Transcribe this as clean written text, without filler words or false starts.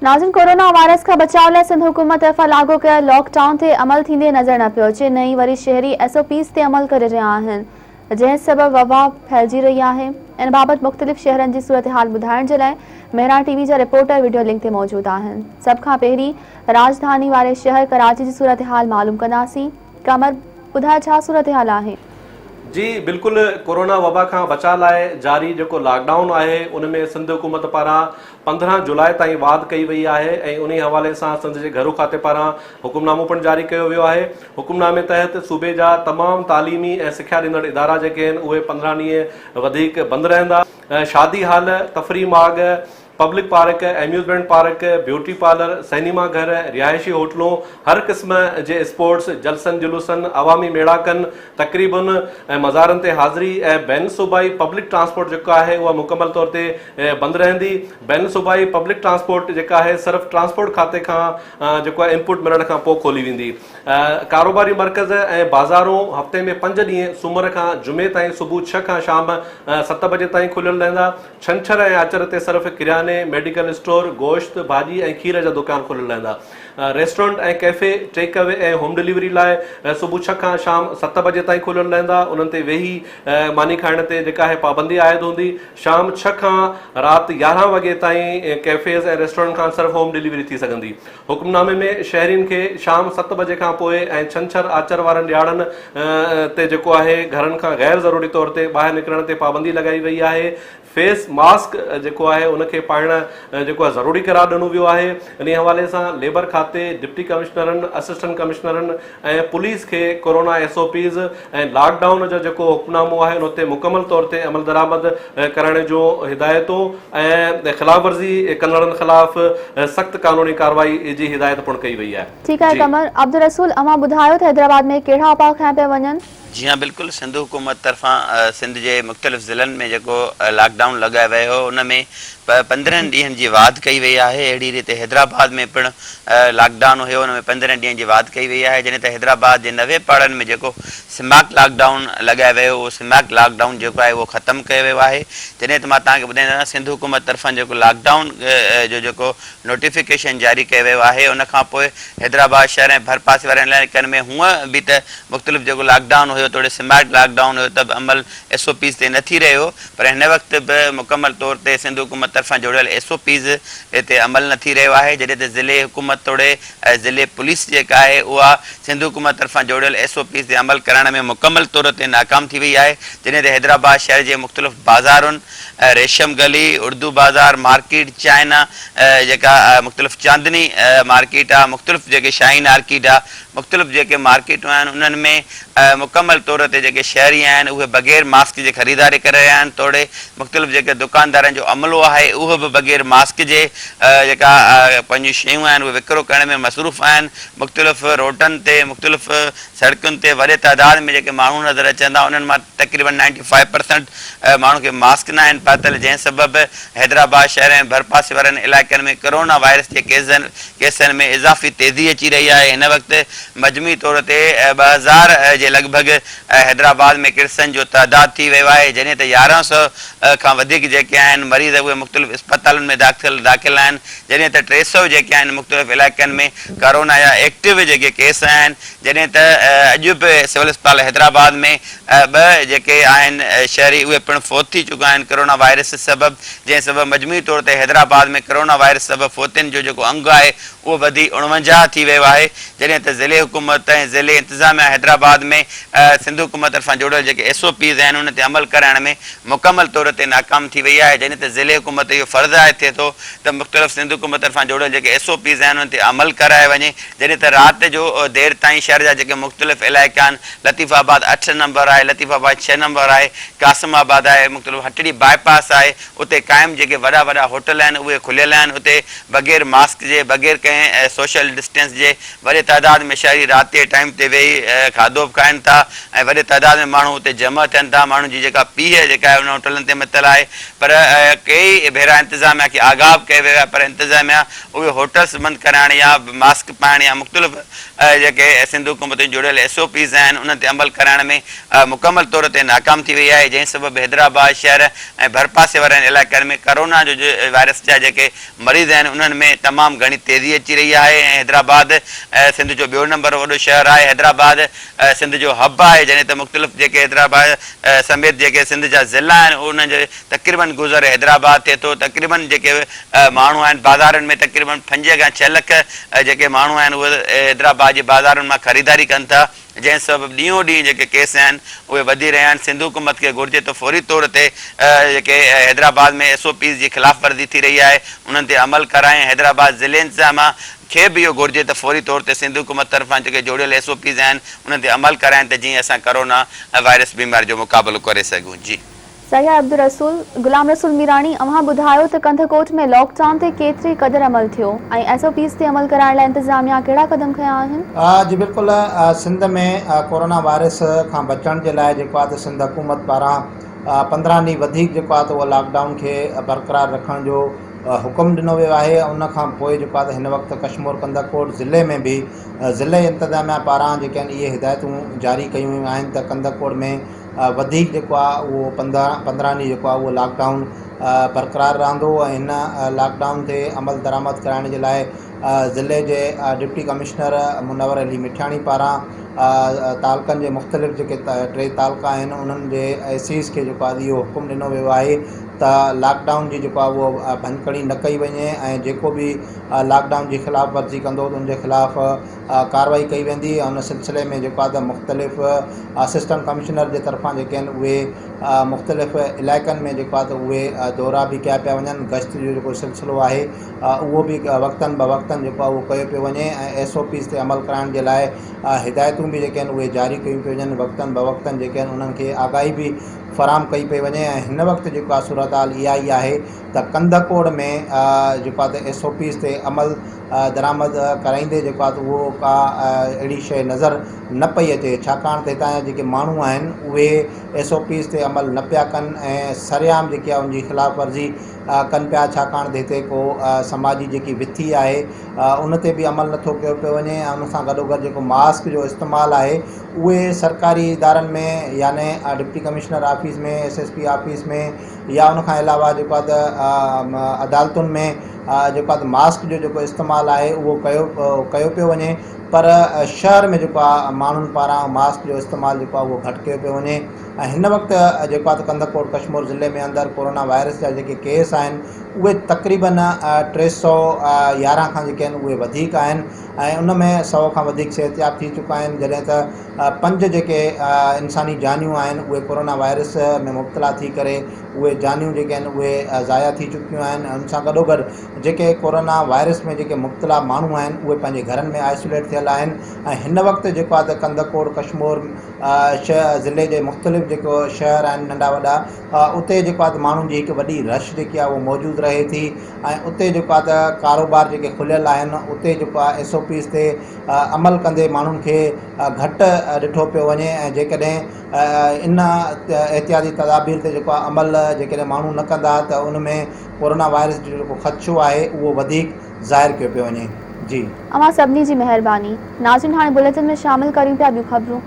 नाज़रीन, corona virus का बचाव लाइ सिंध हुकूमत तरफ़ां लागू कयल लॉकडाउन ते अमल थींदे नज़र न पियो अचे। नई वरी शहरी SOPs ते अमल करे रहिया आहिनि, जंहिं सबब वबा फैलिजी रही आहे। इन बाबति मुख़्तलिफ़ शहरनि जी सूरत-हाल ॿुधाइण जे लाइ मेहरा TV जा रिपोर्टर वीडियो लिंक ते मौजूद आहिनि। सभ खां पहिरीं राजधानी वारे शहर कराची जी सूरत-हाल मालूम कंदासीं। कमर, ॿुधाए छा सूरत-हाल आहे? जी बिल्कुल, कोरोना वबा का बचाव लाइ जारी जो लॉकडाउन है उनमें सिंध हुकूमत पारां 15 जुलाई ताईं वाद कई वही है। उन हवाले से सिंध के घरू खाते पारां हुकुमनामो पण जारी किया वियो है। हुकुमनामे तहत सूबे जा तमाम तालीमी और सिख्या ॾींदड़ इदारा जेके उहे 15 ॾींहं वधीक बंद रहंदा। शादी हाल, तफरी माग, public park, amusement park, beauty parlour, cinema घर, रिहायशी होटलों, हर किस्म के स्पोर्ट्स, जलसन जुलूसन, अवामी मेड़ाकन, तकरीबन मज़ारन ते हाज़िरी बैन सूबाई पब्लिक ट्रांसपोर्ट जो है वह मुकम्मल तौर पर बंद रहंदी। बैन सूबाई पब्लिक ट्रांसपोर्ट जो है सिर्फ ट्रांसपोर्ट खाते का जो इनपुट मिलण का पोइ खोली वेंदी। कारोबारी मरकज़ और बाज़ारों हफ़्ते में 5 ॾींहं सूमर का जुमे ताईं सुबह 6 का शाम 7 बजे ताईं खुलियल रहंदा। छंछर और आचर ते सिर्फ किराने, मेडिकल स्टोर, गोश्त, भाजी और खीर जा दुकान खुलियल रहंदा। रेस्टोरेंट और कैफे, टेक अवे और होम डिलीवरी लाइ सुबह 6 का शाम 7 बजे ताईं खुलियल रहंदा। उन्हनि ते वेही मानी खाइण ते जेका है पाबंदी आयद हूंदी। शाम 6 का रात 11 वगे ताईं कैफेज़ और रेस्टोरेंट का सिर्फ होम डिलीवरी थी सकंदी। हुकुमनामे में शहरिन के शाम 7 बजे का पोइ ऐं छंछर आचर वारनि ॾियारनि ते जेको आहे घरनि खां गैर ज़रूरी तौर ते ॿाहिरि निकिरण ते पाबंदी लगाई वई आहे। फेस मास्क जो है उनके पाइण जो ज़रूरी करार ॾिनो वियो आहे। इन हवाले से लेबर खाते, डिप्टी कमिश्नरन, असिस्टेंट कमिश्नरन और पुलिस के कोरोना SOPs और लॉकडाउन जो जो हुक्मनामो है उन मुकम्मल तौर पर अमल दरामद करण जो हिदायतों और खिलाफ वर्जी कंदड़न खिलाफ सख्त कानूनी कार्रवाई की हिदायत पण कई वही है। ठीक है कमर। अब्दुल रसूल, अमा बुधायो हैदराबाद में कड़ा उपाउ खया पे वजन? जी हाँ, बिल्कुल। सिंध हुकूमत तरफा सिंध के मुख्तलिफ़ ज़िलनि में जो लॉकडाउन लगाया वियो हो उनमें 15 ॾींहंनि जी वाद कई वही है। अड़ी रीते हैदराबाद में पिण लॉकडाउन हो उनमें 15 ॾींहंनि जी वाद कई वही है। जैसे हैदराबाद के 90 पाड़नि में जो स्मैक लॉकडाउन लगाया वियो वो स्मैक लॉकडाउन जो है वो ख़त्म किया वियो है। जैसे मां तव्हांखे ॿुधाईंदो सिंध हुकूमत तरफा जो लॉकडाउन जो नोटिफिकेशन जारी किया वियो है उन खां पोइ हैदराबाद शहर ऐं भरपासे वारे इलाइक़नि में हुआ भी तो मुख्तलिफ़ जो लॉकडाउन हो थोड़े स्मैक लॉकडाउन हो तब अमल SOPs ते न थी रहियो, पर हिन वक्त भी मुकम्मल तौर पर सिंध हुकूमत तरफा जोड़ियल SOPs ते अमल न थी रहियो आहे। जॾहिं त ज़िले हुकूमत तोड़े ज़िले पुलिस जेका है उहा सिंध हुकूमत तरफा जोड़ियल SOPs ते अमल करण में मुकम्मल तौर ते नाकाम थी वई है। जॾहिं त हैदराबाद शहर के मुख्तलिफ़ बाज़ारुनि, रेशम गली, उर्दू बाज़ार, मार्केट, चाइना जेका मुख्तलिफ़ चांदनी मार्केट आ, मुख्तलिफ़ जेके शाहीन आर्किड आ, मुख्तलिफ़ जेके मार्केटूं आहिनि उन्हनि में मुकम्मल तौर ते जेके शहरी आहिनि उहे बग़ैर मास्क जे ख़रीदारी करे रहिया आहिनि। तोड़े मुख्तलिफ़ जेके दुकानदारनि जो अमलो आहे उहो बि बग़ैर मास्क जे जेका पंहिंजूं शयूं आहिनि उहे विकिरो करण में मसरूफ़ आहिनि। मुख्तलिफ़ रोडनि ते, मुख्तलिफ़ सड़कुनि ते वॾे तइदाद में जेके माण्हू नज़र अचंदा उन्हनि मां तक़रीबन 95% माण्हू खे मास्क न आहिनि पातल, जंहिं सबबि हैदराबाद शहर ऐं भरपासे वारनि इलाइक़नि में कोरोना वायरस जे केसनि में इज़ाफ़ी तेज़ी अची रही है। हिन वक़्तु मजमूई तौर ते 2000 जे लॻभॻि हैदराबाद में केसनि जो तइदाद थी वियो आहे। जॾहिं त 1100 खां वधीक जेके आहिनि मरीज़ उहे मुख़्तलिफ़ अस्पतालुनि में दाख़िल आहिनि। जॾहिं त 300 जेके आहिनि मुख़्तलिफ़ इलाइक़नि में कोरोना जा एक्टिव जेके केस आहिनि। जॾहिं त अॼु बि सिविल अस्पताल हैदराबाद में 2 जेके आहिनि शहरी उहे पिणु फ़ौत थी चुका आहिनि कोरोना वायरस सबबि, जंहिं सबबि मजमूई तौर ते हैदराबाद में कोरोना वायरस सबबि फ़ौतियुनि जो जेको अंग आहे उहो वधी 49 थी वियो आहे। जॾहिं त ज़िले हुकूमत ऐं ज़िले इंतिज़ामिया हैदराबाद में सिंध हुकूमत तरफां जोड़ियल जेके SOPs आहिनि उन ते अमल करण में मुकम्मल तौर ते नाकाम थी वई आहे। जॾहिं त ज़िले हुकूमत इहो फ़र्ज़ु आहे थिए थो त मुख़्तलिफ़ सिंध हुकूमत तरफां जोड़ियल जेके SOPs आहिनि उन ते अमल कराए वञे। जॾहिं त राति जो देरि ताईं शहर जा जेके मुख़्तलिफ़ इलाइक़ा आहिनि, लतीफ़ाबाद 8 नंबर आहे, लतीफ़ाबाद 6 नंबर आहे, कासिमाबाद आहे, मुख़्तलिफ़ हटड़ी बाईपास आहे, उते क़ाइमु जेके वॾा होटल आहिनि उहे खुलियल आहिनि। उते बग़ैर मास्क जे, बग़ैर कंहिं सोशल डिस्टेंस जे वॾे तइदाद में नशारी राति जे टाइम ते वेही खाधो बि खाइनि था ऐं वॾे तइदाद में माण्हू उते जमा थियनि था। माण्हुनि जी जेका पीउ जेका आहे उन होटलनि ते मितल आहे, पर कई भेरा इंतिज़ामिया खे आगाह कयो वियो आहे, पर इंतिज़ामिया उहे होटल्स बंदि कराइण या मास्क पाइण या मुख़्तलिफ़ जेके सिंध हुकूमत जुड़ियल SOPs आहिनि उन्हनि ते अमल कराइण में मुकमल तौर ते नाकाम थी वई आहे, जंहिं सबबु हैदराबाद शहर ऐं भरपासे वारनि इलाइक़नि में कोरोना जो वायरस जा जेके मरीज़ आहिनि उन्हनि में तमामु घणी तेज़ी अची रही आहे। ऐं हैदराबाद सिंध जो ॿियो नंबर वॾो शहर आहे। हैदराबाद सिंध जो हब आहे, जॾहिं त मुख़्तलिफ़ जेके हैदराबाद समेत जेके सिंध जा ज़िला आहिनि उन जे तक़रीबन गुज़र हैदराबाद थिए थो। तक़रीबन जेके माण्हू आहिनि बाज़ारनि में तक़रीबन 5 खां 6 लख जेके माण्हू आहिनि उहे हैदराबाद जे बाज़ारुनि मां ख़रीदारी कनि था, जंहिं सबबु ॾींहों ॾींहुं जेके केस आहिनि उहे वधी रहिया आहिनि। सिंध हुकूमत खे घुरिजे त फौरी तौर ते जेके हैदराबाद में SOPs जी ख़िलाफ़ वर्ज़ी थी रही आहे उन्हनि ते अमल कराए। हैदराबाद ज़िले इंतिज़ामिया खे बि इहो घुरिजे त फौरी तौर ते सिंध हुकूमत तरफ़ां जेके जोड़ियल SOPs आहिनि उन्हनि ते अमल कराइनि त जीअं असां कोरोना वायरस बीमारी जो मुक़ाबिलो करे सघूं। जी सही आहे अब्दुल रसूल। गुलाम रसूल मीरानी, अव्हां ॿुधायो त कंधकोट में लॉकडाउन ते केतिरी क़दुरु अमल थियो ऐं SOPs ते अमल कराइण लाइ इंतिज़ामिया कहिड़ा क़दम खयां आहिनि? जी बिल्कुलु, सिंध में कोरोना वायरस खां बचण जे लाइ जेको आहे त सिंध हुकूमत पारां 15 ॾींहं वधीक जेको आहे त उहो लॉकडाउन खे बरक़रार रखण जो हुकुम ॾिनो वियो आहे। उन खां पोइ जेको आहे त हिन वक़्तु कश्मीर कंदकोट ज़िले में बि ज़िले इंतिज़ामिया पारां जेके आहिनि इहे हिदायतूं जारी कयूं वियूं आहिनि त कंदकोट में वधीक जेको आहे उहो 15 ॾींहं जेको आहे उहो लॉकडाउन बरक़रार रहंदो। ऐं हिन लॉकडाउन ते अमल दरामद कराइण जे लाइ ज़िले जे डिप्टी कमिश्नर मुनवर अली मिठाणी पारां तालुकनि जे मुख़्तलिफ़ जेके 3 तालुका आहिनि उन्हनि जे ACs खे जेको आहे इहो हुकुम ॾिनो वियो आहे त लॉकडाउन जी जेको आहे उहो भञकड़ी न कई वञे ऐं जेको बि लॉकडाउन जी ख़िलाफ़ वर्ज़ी कंदो त उनजे ख़िलाफ़ कार्रवाई कई वेंदी। ऐं उन सिलसिले में जेको आहे त मुख़्तलिफ़ असिस्टेंट कमिश्नर जे तरफ़ां जेके आहिनि उहे मुख़्तलिफ़ इलाइक़नि में जेको आहे त उहे दौरा बि कया पिया वञनि। गश्त जो जेको सिलसिलो आहे उहो बि वक़्तनि ब वक़्तनि जेको आहे उहो कयो पियो वञे ऐं SOPs ते अमल कराइण जे लाइ हिदायतूं बि जेके आहिनि उहे जारी कयूं पियूं वञनि। वक़्तनि ब वक़्तनि जेके आहिनि उन्हनि खे आगाही बि फ़राहम कई पई वञे। ऐं हिन वक़्तु जेको आहे सूरत हाल इहा ई आहे त कंदकोट में जेको आहे त SOPs ते अमल दरामद कराईंदे जेको आहे त उहो का अहिड़ी शइ नज़र न पई अचे, छाकाणि त हितां जा जेके माण्हू आहिनि उहे SOPs ते अमल न पिया कनि ऐं सरेआम जेकी आहे उनजी ख़िलाफ़ वर्ज़ी कनि पिया, छाकाणि त हिते को समाजी जेकी विथी आहे उन ते बि अमल नथो कयो पियो वञे। ऐं उन सां गॾोगॾु जेको मास्क जो इस्तेमालु आहे उहे सरकारी इदारनि में याने डिप्टी कमिश्नर ऑफिस में SSP ऑफिस में या उन खां अलावा जेको आहे त अदालतुनि में जेको आहे त मास्क जो जेको इस्तेमालु आहे उहो कयो पियो वञे, पर शहर में जेको आहे माण्हुनि पारां मास्क जो इस्तेमालु जेको आहे उहो घटि कयो पियो वञे। ऐं हिन वक़्तु जेको आहे त कंदकोट कश्मीर ज़िले में अंदरि कोरोना वायरस जा जेके केस आहिनि उहे तक़रीबन 311 खां जेके आहिनि उहे वधीक आहिनि ऐं उन में 100 खां वधीक सिहतयाब थी चुका आहिनि, जॾहिं त 5 जेके इंसानी जानियूं आहिनि उहे कोरोना वायरस में मुब्तला थी करे उहे जानियूं जेके आहिनि उहे ज़ाया थी चुकियूं आहिनि। उन सां गॾोगॾु जेके कोरोना वायरस में जेके मुब्तला माण्हू आहिनि उहे पंहिंजे घरनि में आइसोलेट थियल आहिनि। ऐं हिन वक़्तु जेको आहे त कंदकोट कश्मीर ज़िले जे मुख़्तलिफ़ जेको शहर आहिनि नंढा वॾा उते जेको आहे त माण्हुनि जी हिकु वॾी रश जेकी आहे उहो मौजूदु रहे थी ऐं उते जेको आहे त कारोबार जेके खुलियल आहिनि उते जेको आहे SOPs ते अमल कंदे माण्हुनि खे घटि ॾिठो पियो वञे। ऐं जेकॾहिं इन एहतियाती तदाबीर ते जेको आहे अमल जेकॾहिं माण्हू न कंदा त उन में कोरोना वायरस जो जेको ख़दशो आहे उहो वधीक ज़ाहिर कयो पियो वञे। जी अव्हां सभिनी जी महिरबानी। नाज़रीन, हाणे बुलेटिन में शामिल करियूं पिया ॿियूं ख़बरूं।